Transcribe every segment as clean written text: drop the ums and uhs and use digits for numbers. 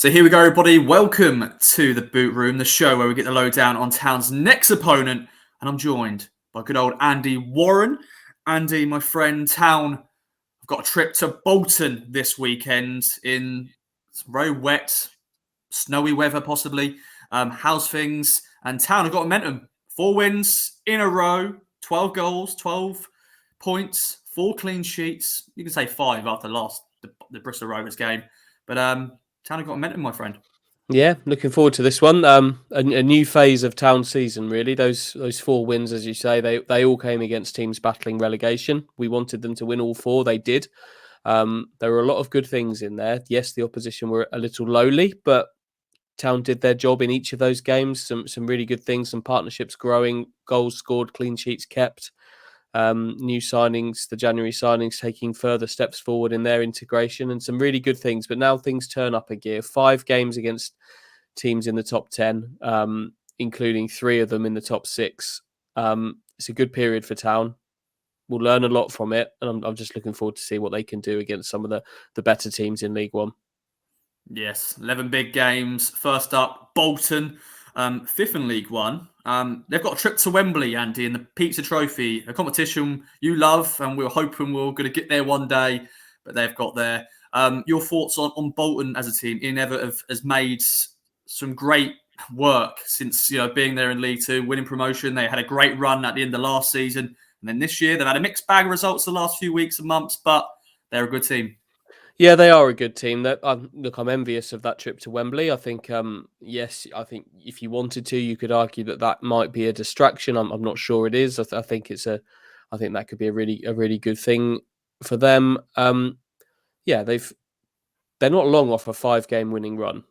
So here we go, everybody. Welcome to the Boot Room, the show where we get the lowdown on Town's next opponent. And I'm joined by good old Andy Warren. Andy, my friend, Town have got a trip to Bolton this weekend in some very wet, snowy weather, possibly. How's things? And Town have got momentum. 4 wins in a row, 12 goals, 12 points, 4 clean sheets. You can say 5 after the Bristol Rovers game. But Town have got momentum, my friend. Yeah, looking forward to this one. A new phase of Town season, really. Those 4 wins, as you say, they all came against teams battling relegation. We wanted them to win all 4. They did. There were a lot of good things in there. Yes, the opposition were a little lowly, but Town did their job in each of those games. Some really good things, some partnerships growing, goals scored, clean sheets kept. New signings, the January signings taking further steps forward in their integration and some really good things. But now things turn up a gear. 5 games against teams in the top 10, including 3 of them in the top 6. It's a good period for Town. We'll learn a lot from it, and I'm just looking forward to see what they can do against some of the better teams in League One. Yes, 11 big games. First up, Bolton, 5th in League One. They've got a trip to Wembley, Andy, in the Pizza Trophy, a competition you love, and we're hoping we're going to get there one day, but they've got there. Your thoughts on Bolton as a team? Ian Evatt has made some great work since being there in League Two, winning promotion. They had a great run at the end of last season, and then this year they've had a mixed bag of results the last few weeks and months, but they're a good team. Yeah, they are a good team. I'm envious of that trip to Wembley. I think, yes, I think if you wanted to, you could argue that might be a distraction. I'm not sure it is. I think that could be a really good thing for them. Yeah, they're not long off a 5-game winning run.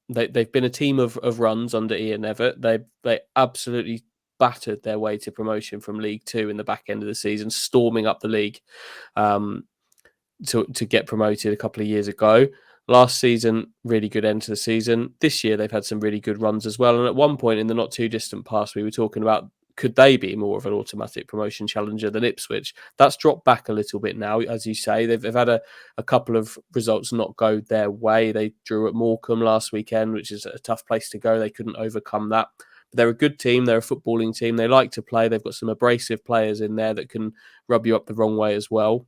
They've been a team of runs under Ian Evatt. They absolutely battered their way to promotion from League Two in the back end of the season, storming up the league. To get promoted a couple of years ago. Last season, really good end to the season. This year, they've had some really good runs as well. And at one point in the not too distant past, we were talking about, could they be more of an automatic promotion challenger than Ipswich? That's dropped back a little bit now, as you say. They've had a couple of results not go their way. They drew at Morecambe last weekend, which is a tough place to go. They couldn't overcome that. But they're a good team. They're a footballing team. They like to play. They've got some abrasive players in there that can rub you up the wrong way as well.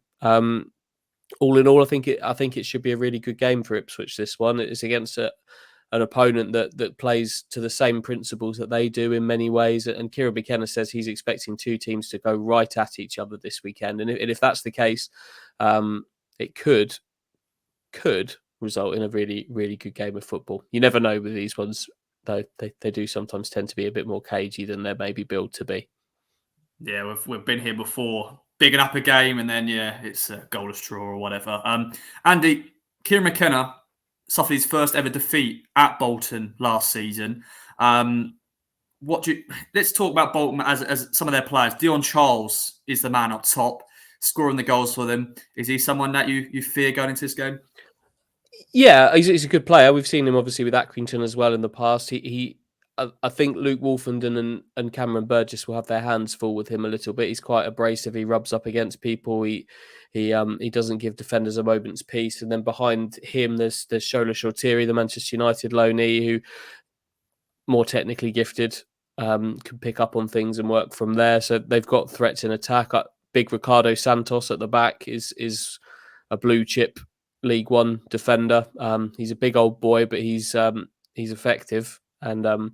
All in all, I think it should be a really good game for Ipswich. This one, it's against an opponent that plays to the same principles that they do in many ways. And Kieran McKenna says he's expecting 2 teams to go right at each other this weekend. And if that's the case, it could result in a really, really good game of football. You never know with these ones, though. They do sometimes tend to be a bit more cagey than they're maybe billed to be. Yeah, we've been here before, bigging up a game, and then it's a goalless draw or whatever. Andy, Kieran McKenna suffered his first ever defeat at Bolton last season. Let's talk about Bolton as some of their players. Dion Charles is the man up top, scoring the goals for them. Is he someone that you fear going into this game? Yeah, he's a good player. We've seen him obviously with Accrington as well in the past. I think Luke Wolfenden and Cameron Burgess will have their hands full with him a little bit. He's quite abrasive. He rubs up against people. He doesn't give defenders a moment's peace. And then behind him, there's Shola Shortiri, the Manchester United loanee, who more technically gifted, can pick up on things and work from there. So they've got threats in attack. Big Ricardo Santos at the back is a blue chip League One defender. He's a big old boy, but he's effective, and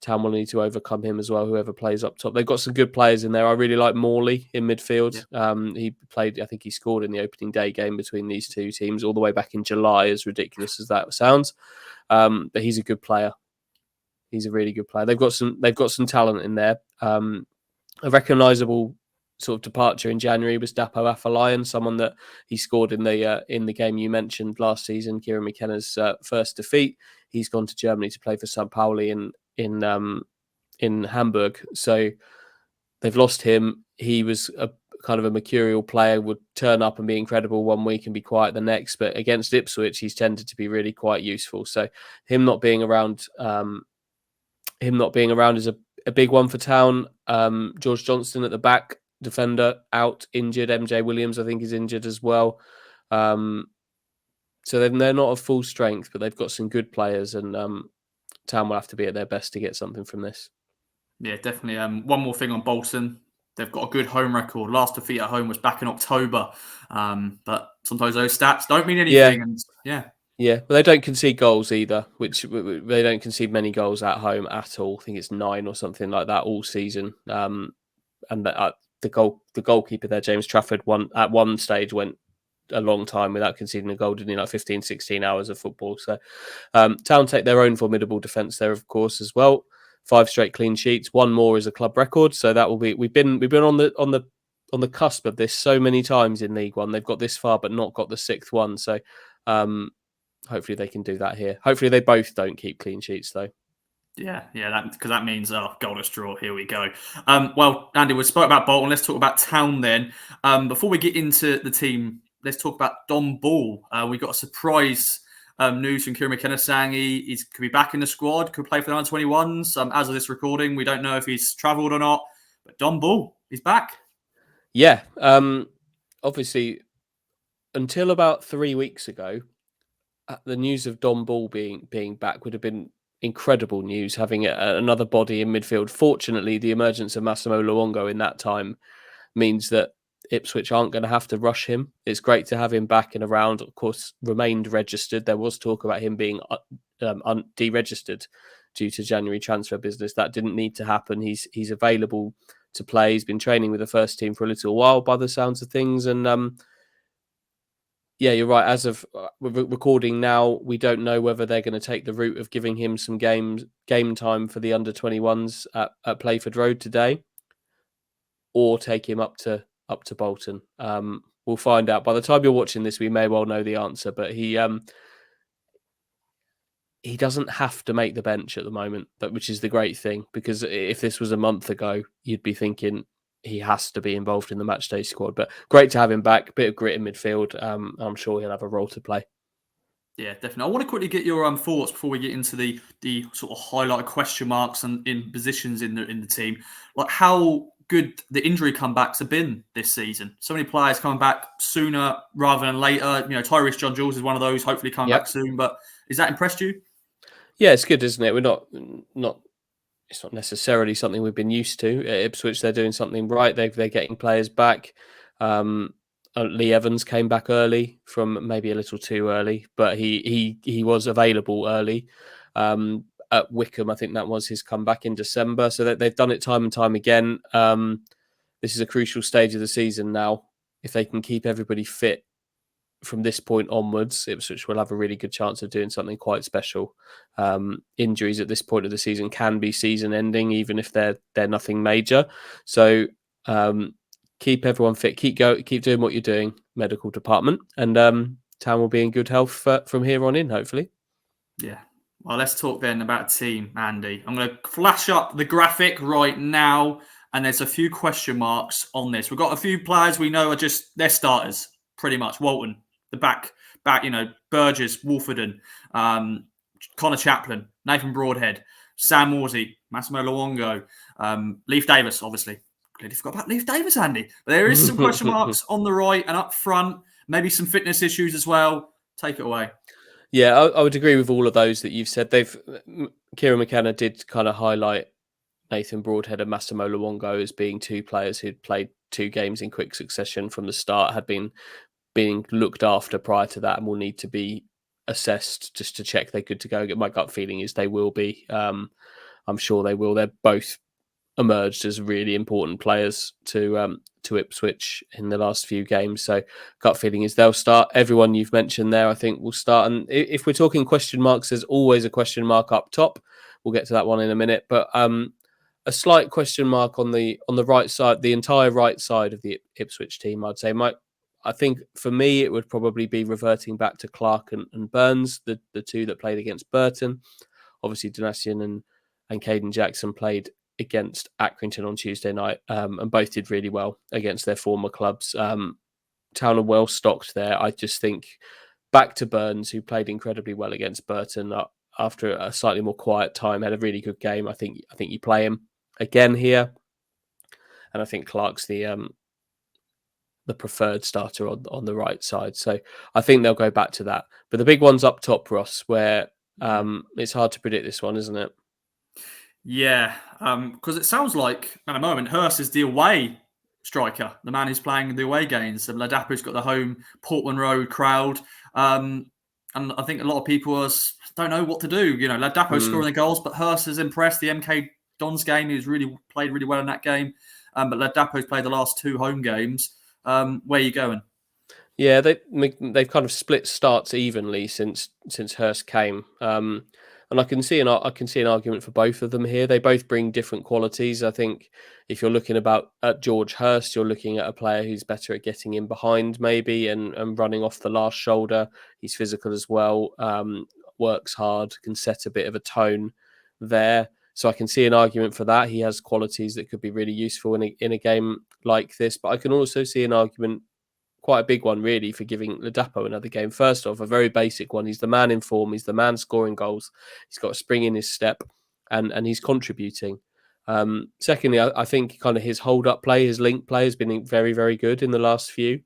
Town will need to overcome him as well, whoever plays up top. They've got some good players in there. I really like Morley in midfield. Yeah. He played, I think he scored in the opening day game between these 2 teams all the way back in July, as ridiculous as that sounds. But he's a good player. He's a really good player. They've got some talent in there. A recognisable sort of departure in January was Dapo Afolayan, someone that he scored in the game you mentioned last season, Kieran McKenna's first defeat. He's gone to Germany to play for St. Pauli in Hamburg. So they've lost him. He was a kind of a mercurial player, would turn up and be incredible one week and be quiet the next. But against Ipswich, he's tended to be really quite useful. So him not being around is a big one for Town. George Johnston at the back, defender, out, injured. MJ Williams, I think, is injured as well. So they're not at full strength, but they've got some good players, and Town will have to be at their best to get something from this. Yeah, definitely. One more thing on Bolton. They've got a good home record. Last defeat at home was back in October. But sometimes those stats don't mean Yeah, anything. And yeah. yeah. But they don't concede goals either, which they don't concede many goals at home at all. I think it's 9 or something like that all season. And the goalkeeper there, James Trafford, at one stage went a long time without conceding a goal, didn't he? Like 15, 16 hours of football. So Town take their own formidable defence there, of course, as well. 5 straight clean sheets, 1 more is a club record. So that will be we've been on the cusp of this so many times in League One. They've got this far, but not got the 6th one. So hopefully they can do that here. Hopefully they both don't keep clean sheets though. Yeah, because that means goalless draw. Here we go. Well, Andy, we spoke about Bolton. Let's talk about Town then. Before we get into the team, let's talk about Dom Ball. We got a surprise news from Kieran McKenna saying he could be back in the squad, could play for the under-21s. As of this recording, we don't know if he's travelled or not, but Dom Ball, he's back. Yeah, obviously, until about 3 weeks ago, the news of Dom Ball being back would have been incredible news, having another body in midfield. Fortunately, the emergence of Massimo Luongo in that time means that Ipswich aren't going to have to rush him. It's great to have him back and around. Of course, remained registered. There was talk about him being deregistered due to January transfer business. That didn't need to happen. He's available to play. He's been training with the first team for a little while by the sounds of things. And yeah, you're right. As of recording now, we don't know whether they're going to take the route of giving him some game time for the under-21s at Playford Road today, or take him up to Bolton. We'll find out. By the time you're watching this, we may well know the answer, but he doesn't have to make the bench at the moment, which is the great thing, because if this was a month ago, you'd be thinking he has to be involved in the matchday squad. But great to have him back. Bit of grit in midfield. I'm sure he'll have a role to play. Yeah, definitely. I want to quickly get your thoughts before we get into the sort of highlighted question marks and in positions in the team. Like how good the injury comebacks have been this season. So many players coming back sooner rather than later. You know, Tyrese John Jules is one of those, hopefully coming back soon. But has that impressed you? Yeah, it's good, isn't it? We're not. It's not necessarily something we've been used to at Ipswich. They're doing something right. They're getting players back. Lee Evans came back early, from maybe a little too early, but he was available early. At Wickham, I think that was his comeback in December. So they've done it time and time again. This is a crucial stage of the season now. If they can keep everybody fit from this point onwards, Ipswich will have a really good chance of doing something quite special. Injuries at this point of the season can be season-ending, even if they're nothing major. So keep everyone fit, keep doing what you're doing, medical department, and Town will be in good health from here on in, hopefully. Yeah. Well, let's talk then about team, Andy. I'm going to flash up the graphic right now, and there's a few question marks on this. We've got a few players we know are they're starters, pretty much. Walton, the back, Burgess, Wolfenden, Connor Chaplin, Nathan Broadhead, Sam Morsey, Massimo Luongo, Leif Davis, obviously. Completely forgot about Leif Davis, Andy. But there is some question marks on the right and up front, maybe some fitness issues as well. Take it away. Yeah, I would agree with all of those that you've said. Kieran McKenna did kind of highlight Nathan Broadhead and Massimo Luongo as being 2 players who'd played 2 games in quick succession from the start, had been being looked after prior to that, and will need to be assessed just to check they're good to go. My gut feeling is they will be. I'm sure they will. They're both emerged as really important players to Ipswich in the last few games. So gut feeling is they'll start. Everyone you've mentioned there, I think, will start. And if we're talking question marks, there's always a question mark up top. We'll get to that one in a minute. But a slight question mark on the right side, the entire right side of the Ipswich team, I'd say. I think for me, it would probably be reverting back to Clark and Burns, the 2 that played against Burton. Obviously, Donatian and Caden Jackson played against Accrington on Tuesday night, and both did really well against their former clubs. Town are well stocked there. I just think back to Burns, who played incredibly well against Burton after a slightly more quiet time, had a really good game. I think you play him again here, and I think Clark's the the preferred starter on the right side. So I think they'll go back to that. But the big one's up top, Ross, where it's hard to predict this one, isn't it? Yeah, because it sounds like at the moment Hurst is the away striker, the man who's playing the away games. And Ladapo's got the home Portman Road crowd, and I think a lot of people don't know what to do. You know, Ladapo's scoring the goals, but Hurst has impressed. The MK Dons game, he's really played really well in that game, but Ladapo's played the last 2 home games. Where are you going? Yeah, they've kind of split starts evenly since Hurst came, and I can see an argument for both of them here. They both bring different qualities. I think if you're looking at George Hurst, you're looking at a player who's better at getting in behind maybe and running off the last shoulder. He's physical as well, works hard, can set a bit of a tone there. So I can see an argument for that. He has qualities that could be really useful in a game like this. But I can also see an argument, quite a big one really, for giving Ladapo another game. First off, a very basic one. He's the man in form. He's the man scoring goals. He's got a spring in his step, and he's contributing. Secondly, I think kind of his hold-up play, his link play has been very, very good in the last few.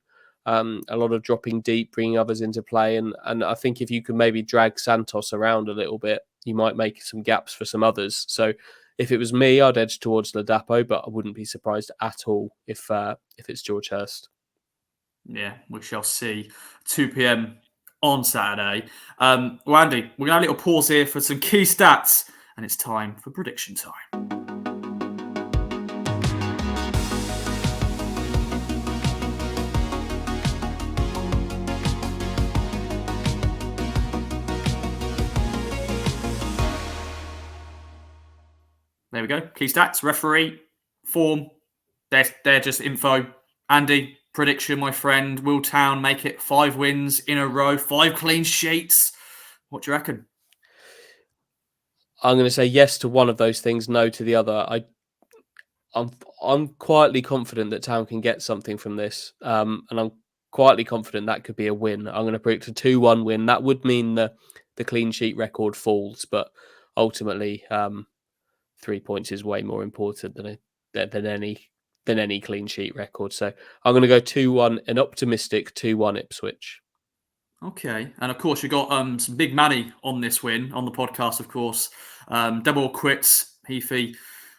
A lot of dropping deep, bringing others into play. And I think if you can maybe drag Santos around a little bit, you might make some gaps for some others. So if it was me, I'd edge towards Ladapo, but I wouldn't be surprised at all if it's George Hurst. Yeah, we shall see. 2 p.m. on Saturday. Well, Andy, we're going to have a little pause here for some key stats, and it's time for prediction time. There we go. Key stats, referee, form. They're just info. Andy, prediction, my friend. Will Town make it 5 wins in a row, 5 clean sheets? What do you reckon? I'm going to say yes to one of those things, no to the other. I'm quietly confident that Town can get something from this, and I'm quietly confident that could be a win. I'm going to predict a 2-1 win. That would mean the clean sheet record falls, but ultimately 3 points is way more important than any clean sheet record. So I'm going to go 2-1, an optimistic 2-1 Ipswich. Okay, and of course you got some big money on this win on the podcast. Of course, double quits, Heafy.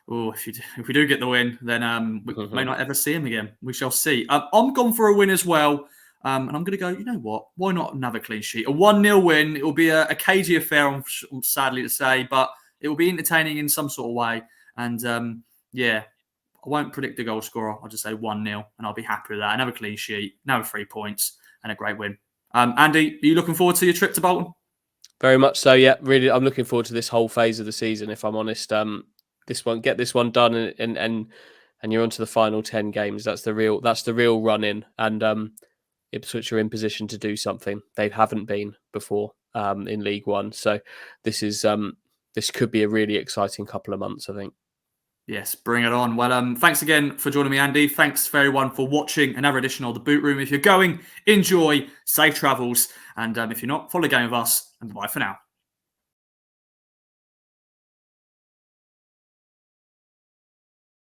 Oh, if we do get the win, then we may not ever see him again. We shall see. I'm gone for a win as well, and I'm going to go. You know what? Why not another clean sheet? A 1-0 win. It will be a cagey affair, sadly to say, but it will be entertaining in some sort of way. And yeah, I won't predict the goal scorer. I'll just say 1-0, and I'll be happy with that. Another clean sheet, another 3 points, and a great win. Andy, are you looking forward to your trip to Bolton? Very much so. Yeah, really. I'm looking forward to this whole phase of the season. If I'm honest, get this one done, and you're on to the final 10 games. That's the real run in, and Ipswich are in position to do something they haven't been before in League One. So this could be a really exciting couple of months, I think. Yes, bring it on. Well, thanks again for joining me, Andy. Thanks for everyone for watching another edition of The Boot Room. If you're going, enjoy, safe travels. And if you're not, follow the game with us. And bye for now.